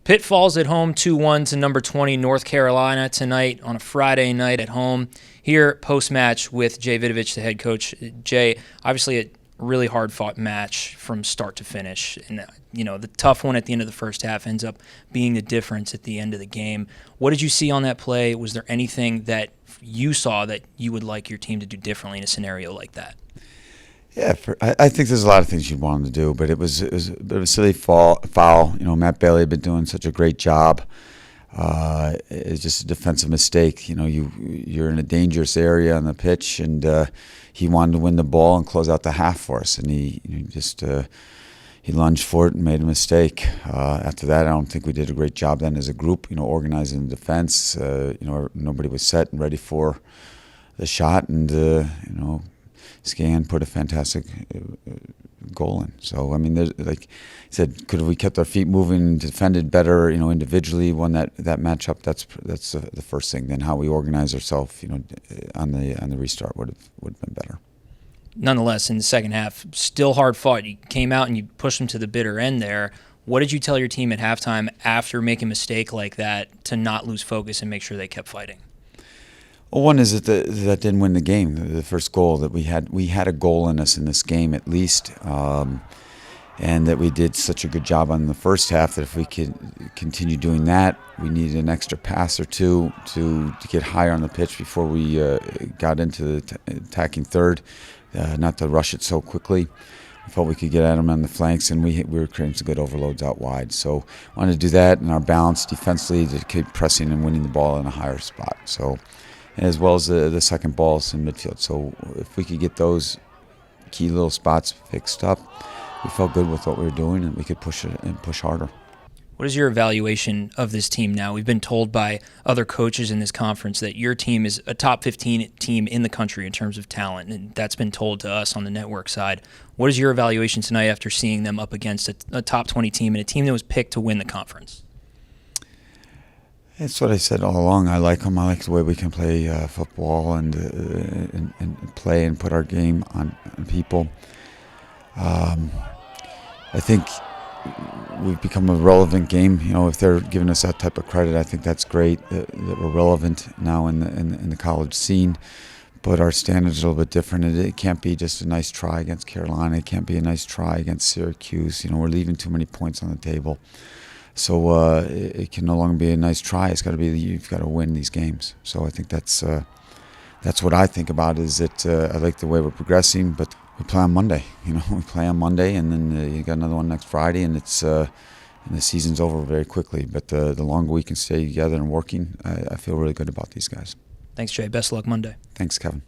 Pitt falls at home 2-1 to number 20 North Carolina tonight on a Friday night at home. Here, post-match with Jay Vidovich, the head coach. Jay, obviously a really hard-fought match from start to finish. And, the tough one at the end of the first half ends up being the difference at the end of the game. What did you see on that play? Was there anything that you saw that you would like your team to do differently in a scenario like that? Yeah, I think there's a lot of things you'd want him to do, but it was a bit of a silly foul. Matt Bailey had been doing such a great job. It's just a defensive mistake. You're in a dangerous area on the pitch, and he wanted to win the ball and close out the half for us, and he lunged for it and made a mistake. After that, I don't think we did a great job then as a group. Organizing the defense. Nobody was set and ready for the shot, and Scan put a fantastic goal in. So, there's, like I said, could have we kept our feet moving and defended better, individually, won that matchup? That's the first thing. Then how we organize ourselves, on the restart would have been better. Nonetheless, in the second half, still hard fought. You came out and you pushed them to the bitter end there. What did you tell your team at halftime after making a mistake like that to not lose focus and make sure they kept fighting? Well, one is that didn't win the game. The first goal that we had a goal in us in this game at least, and that we did such a good job on the first half that if we could continue doing that, we needed an extra pass or two to get higher on the pitch before we got into the attacking third, not to rush it so quickly. I felt we could get at them on the flanks, and we were creating some good overloads out wide. So wanted to do that, and our balance defensively to keep pressing and winning the ball in a higher spot. So, as well as the second balls in midfield. So if we could get those key little spots fixed up, we felt good with what we were doing, and we could push it and push harder. What is your evaluation of this team now? We've been told by other coaches in this conference that your team is a top 15 team in the country in terms of talent, and that's been told to us on the network side. What is your evaluation tonight after seeing them up against a top 20 team and a team that was picked to win the conference? That's what I said all along. I like them. I like the way we can play football and play and put our game on people. I think we've become a relevant game. If they're giving us that type of credit, I think that's great that we're relevant now in the college scene. But our standards are a little bit different. It can't be just a nice try against Carolina. It can't be a nice try against Syracuse. We're leaving too many points on the table. So it can no longer be a nice try. It's got to be you've got to win these games. So I think that's what I think about. Is that I like the way we're progressing, but we play on Monday. We play on Monday, and then you got another one next Friday, and it's and the season's over very quickly. But the longer we can stay together and working, I feel really good about these guys. Thanks, Jay. Best of luck Monday. Thanks, Kevin.